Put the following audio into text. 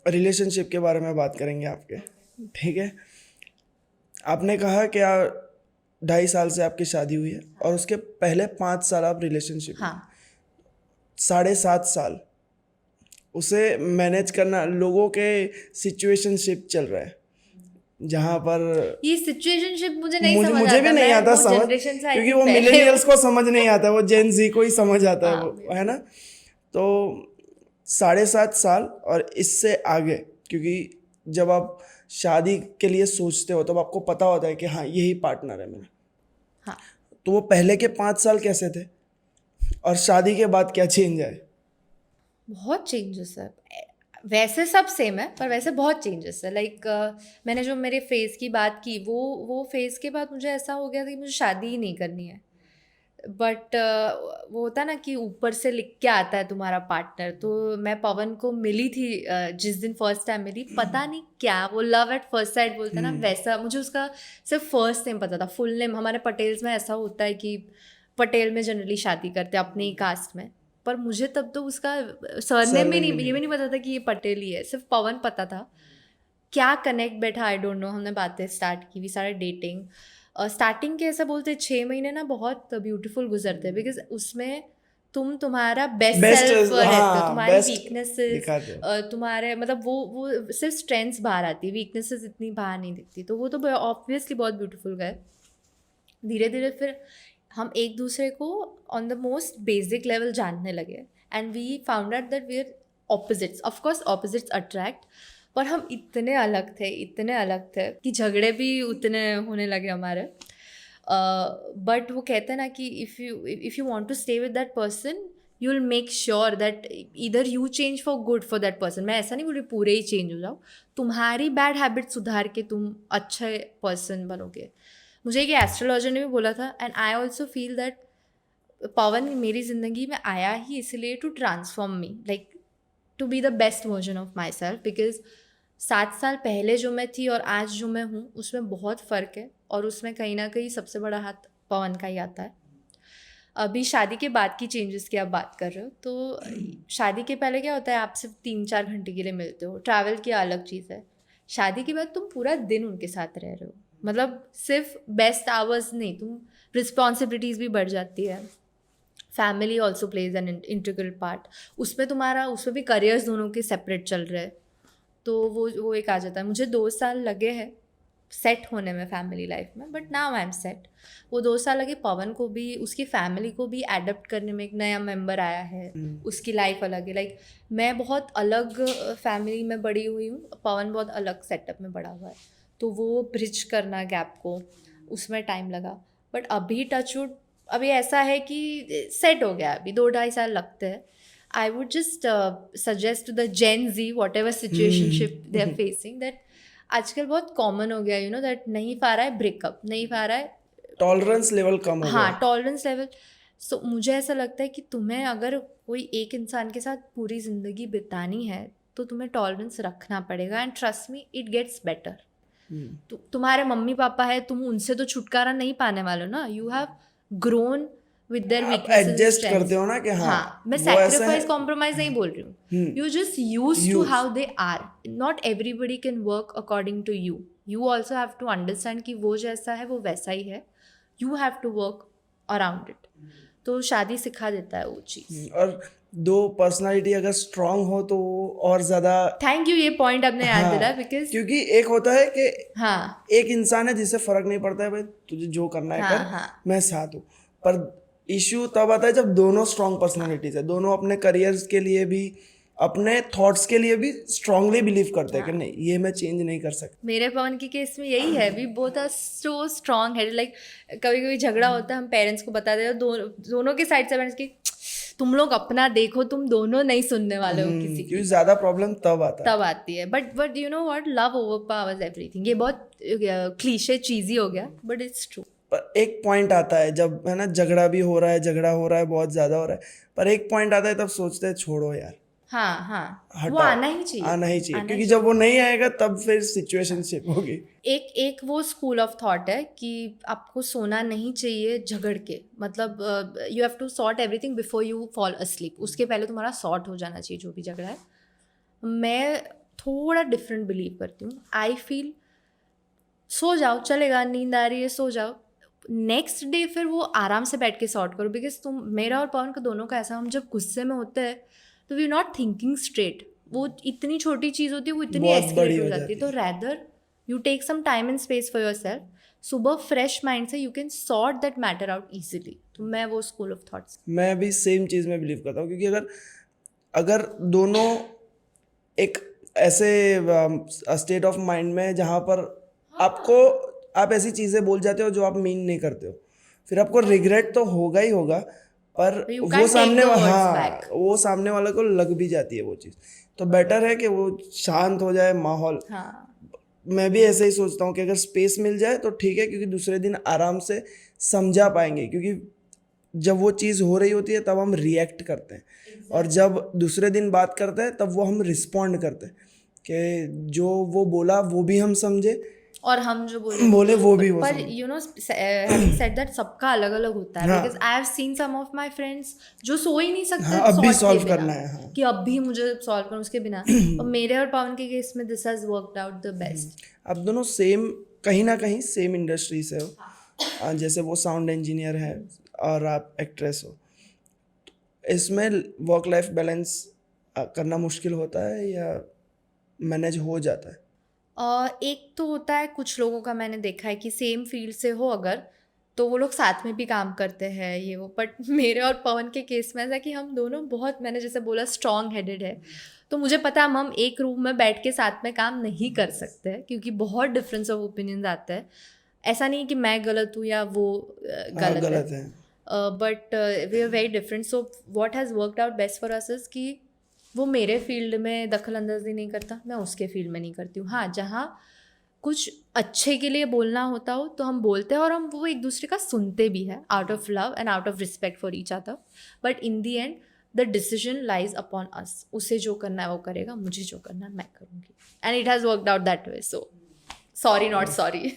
Relationship के बारे में बात करेंगे आपके, ठीक है। आपने कहा कि 2.5 साल से आपकी शादी हुई है और उसके पहले 5 साल आप रिलेशनशिप में, हाँ 7.5 साल उसे मैनेज करना, लोगों के सिचुएशनशिप चल रहा है जहाँ पर ये सिचुएशनशिप मुझे नहीं समझ मुझे भी आता, नहीं मैं आता वो समझ, जनरेशन से आई क्योंकि थिंक वो पहले मिलेनियल्स को समझ नहीं आता, वो जेन जी को ही समझ आता है हाँ वो, है ना। तो 7.5 साल और इससे आगे, क्योंकि जब आप शादी के लिए सोचते हो तब आपको पता होता है कि हाँ यही पार्टनर है मेरा। हाँ तो वो पहले के 5 साल कैसे थे और शादी के बाद क्या चेंज आए? बहुत चेंजेस है। वैसे सब सेम है पर वैसे बहुत चेंजेस है। लाइक मैंने जो मेरे फेज़ की बात की, वो फेज़ के बाद मुझे ऐसा हो गया था कि मुझे शादी ही नहीं करनी है। बट वो होता है ना कि ऊपर से लिख के आता है तुम्हारा पार्टनर। तो मैं पवन को मिली थी जिस दिन फर्स्ट टाइम मिली, पता नहीं क्या वो लव एट फर्स्ट साइट बोलते हैं ना, वैसा मुझे उसका सिर्फ फर्स्ट नेम पता था। फुल नेम हमारे पटेल्स में ऐसा होता है कि पटेल में जनरली शादी करते हैं अपने ही कास्ट में, पर मुझे तब तो उसका सरनेम भी नहीं, ये भी नहीं पता था कि ये पटेल ही है, सिर्फ पवन पता था। क्या कनेक्ट बैठा आई डोंट नो, हमने बातें स्टार्ट की, वी सारे डेटिंग। स्टार्टिंग के ऐसा बोलते 6 महीने ना बहुत ब्यूटीफुल गुजरते हैं, बिकॉज उसमें तुम तुम्हारा बेस्ट बेस्ट, सेल्फ रहते हो, हाँ तुम्हारी बेस्ट वीकनेसेस, दिखाते हो। तुम्हारे मतलब वो सिर्फ स्ट्रेंथ्स बाहर आती है, वीकनेसेस इतनी बाहर नहीं दिखती। तो वो तो ऑब्वियसली बहुत ब्यूटीफुल गए। धीरे धीरे फिर हम एक दूसरे को on the most basic level जानने लगे and we found out that we are opposites. Of course opposites attract, पर हम इतने अलग थे कि झगड़े भी उतने होने लगे हमारे। बट वो कहते हैं ना कि if you want to stay with that person, you will make sure that इधर you change for good for that person. मैं ऐसा नहीं बोल रही पूरे ही चेंज हो जाओ, तुम्हारी बैड हैबिट सुधार के तुम अच्छे पर्सन बनोगे। मुझे एक एस्ट्रोलॉजर ने भी बोला था and I also feel that Pavan मेरी ज़िंदगी में आया ही इसलिए to transform me, like to be the best version of myself. Because 7 साल पहले जो मैं थी और आज जो मैं हूँ उसमें बहुत फ़र्क है, और उसमें कहीं ना कहीं सबसे बड़ा हाथ पवन का ही आता है। अभी शादी के बाद की चेंजेस की आप बात कर रहे हो, तो शादी के पहले क्या होता है, आप सिर्फ 3-4 घंटे के लिए मिलते हो, ट्रैवल की अलग चीज़ है। शादी के बाद तुम पूरा दिन उनके साथ रह रहे हो, मतलब सिर्फ बेस्ट आवर्स नहीं, तुम रिस्पॉन्सिबिलिटीज़ भी बढ़ जाती है। Family also plays an integral part. उसमें भी करियर्स दोनों के सेपरेट चल रहे हैं, तो वो एक आ जाता है। मुझे 2 साल लगे हैं सेट होने में फैमिली लाइफ में, but now I am set. वो 2 साल लगे पवन को भी, उसकी फैमिली को भी एडप्ट करने में। एक नया मेंबर आया है, उसकी लाइफ अलग है। लाइक मैं बहुत अलग फैमिली में बड़ी हुई हूँ, पवन बहुत अलग सेटअप में बड़ा हुआ है, तो वो ब्रिज करना गैप को, उसमें टाइम लगा। बट अभी टचवुड अभी ऐसा है कि सेट हो गया, अभी 2-2.5 साल लगते हैं। I would just suggest to the Gen Z, whatever situationship they are facing, that आजकल बहुत कॉमन हो गया, दैट नहीं पा रहा है ब्रेकअप, नहीं पा रहा है, टॉलरेंस लेवल कम हो गया। हाँ टॉलरेंस लेवल। सो मुझे ऐसा लगता है कि तुम्हें अगर कोई एक इंसान के साथ पूरी ज़िंदगी बितानी है तो तुम्हें टॉलरेंस रखना पड़ेगा, and trust me it gets better. तुम्हारे मम्मी पापा है, तुम उनसे तो छुटकारा नहीं पाने वाले हो ना, you have grown with their आप वीकनेसेस एंड एडजस्ट स्ट्रेंथ्स। करते हो ना कि हाँ मैं वो ऐसा है। सैक्रिफाइस कॉम्प्रोमाइज नहीं बोल रही हूँ, you just use to how they are. Not everybody can work according to you, you also have to understand कि वो जैसा है वो वैसा ही है, you have to work around it. तो शादी सिखा देता है वो चीज़। और दो पर्सनालिटी अगर स्ट्रांग हो तो वो और ज्यादा। थैंक यू, ये पॉइंट आपने याद दिला, हाँ, बिकॉज क्योंकि एक होता है कि हाँ एक इंसान है जिससे फर्क नहीं पड़ता है, भाई तुझे जो करना है हाँ कर, हाँ मैं साथ हूँ। पर इश्यू तब आता है जब दोनों स्ट्रांग पर्सनालिटीज है, दोनों अपने करियर्स के लिए भी अपने थॉट्स के लिए भी स्ट्रांगली बिलीव करते हैं कि नहीं ये मैं चेंज नहीं कर सकता। मेरे पवन के केस में यही है, we both are so strong है। लाइक कभी कभी झगड़ा होता है, हम पेरेंट्स को बता देते हैं, दोनों के साइड से पेरेंट्स की, तुम लोग अपना देखो, तुम दोनों नहीं सुनने वाले हो किसी की, क्योंकि ज्यादा प्रॉब्लम तब आता है। तब आती है। But you know what, love over powers everything. ये बहुत क्लीशे चीज़ी हो गया, बट इट्स ट्रू। पर एक पॉइंट आता है जब है ना झगड़ा भी हो रहा है बहुत ज्यादा हो रहा है, पर एक पॉइंट आता है तब सोचते हैं छोड़ो यार, हाँ हाँ, वो हटाओ, आना ही चाहिए, आना ही चाहिए, आना क्योंकि ही जब वो नहीं आएगा तब फिर सिचुएशनशिप होगी। एक वो स्कूल ऑफ थॉट है कि आपको सोना नहीं चाहिए झगड़ के, मतलब you have to sort everything before you fall asleep. उसके पहले तुम्हारा सॉर्ट हो जाना चाहिए जो भी झगड़ा है। मैं थोड़ा डिफरेंट बिलीव करती हूँ. आई फील सो जाओ, चलेगा, नींद आ रही है सो जाओ, नेक्स्ट डे फिर वो आराम से बैठ के सॉर्ट करो. बिकॉज तुम, मेरा और पवन का दोनों का ऐसा, हम जब गुस्से में होते हैं तो we are not thinking straight. वो इतनी छोटी चीज़ होती है, वो इतनी बहुत बड़ी एस्केलेट हो हो जाती है. तो rather you take some time and space for yourself. सुबह फ्रेश माइंड से you can sort that matter out easily. तो मैं वो स्कूल ऑफ थॉट्स. मैं भी सेम चीज़ में बिलीव करता हूँ, क्योंकि अगर अगर दोनों एक ऐसे स्टेट ऑफ माइंड में जहाँ पर आपको, आप ऐसी चीज़ें बोल जाते हो जो आप मीन नहीं करते हो, फिर आपको रिग्रेट तो होगा ही होगा, पर You वो can't सामने take the words हाँ back. वो सामने वाले को लग भी जाती है वो चीज़. तो बेटर है कि वो शांत हो जाए माहौल. हाँ, मैं भी ऐसे ही सोचता हूँ कि अगर स्पेस मिल जाए तो ठीक है, क्योंकि दूसरे दिन आराम से समझा पाएंगे. क्योंकि जब वो चीज़ हो रही होती है तब हम रिएक्ट करते हैं, और जब दूसरे दिन बात करते हैं तब वो हम रिस्पॉन्ड करते हैं कि जो वो बोला वो भी हम समझे, और हम जो बोले वो भी हो पर समझे. You know having said that सबका अलग अलग होता है. हाँ. Because I have seen some of my friends जो सो ही नहीं सकते हाँ, अब भी sort के solve बिना, करना है, हाँ. कि अब भी मुझे सॉल्व करना उसके बिना. और मेरे और पवन के केस में this has worked out the best. आप दोनों सेम, कहीं ना कहीं सेम इंडस्ट्री से हो. जैसे वो साउंड इंजीनियर है और आप एक्ट्रेस हो. इसमें वर्क लाइफ बैलेंस करना मुश्किल होता है या मैनेज हो जाता है? एक तो होता है, कुछ लोगों का मैंने देखा है कि सेम फील्ड से हो अगर, तो वो लोग साथ में भी काम करते हैं ये वो. बट मेरे और पवन के केस में ऐसा कि हम दोनों बहुत, मैंने जैसे बोला, स्ट्रॉन्ग हेडेड है. तो मुझे पता है हम एक रूम में बैठ के साथ में काम नहीं कर सकते हैं, क्योंकि बहुत डिफरेंस ऑफ ओपिनियंस आता है. ऐसा नहीं कि मैं गलत हूँ या वो गलत है, but we are very different. So what has worked out best for us is कि वो मेरे फील्ड में दखल अंदाजी नहीं करता, मैं उसके फील्ड में नहीं करती हूँ. हाँ, जहाँ कुछ अच्छे के लिए बोलना होता हो तो हम बोलते हैं, और हम वो एक दूसरे का सुनते भी हैं, out of love and out of respect for each other. But in the and the decision lies upon us. उसे जो करना है वो करेगा, मुझे जो करना है मैं करूँगी. And it has worked out that way. So sorry not sorry.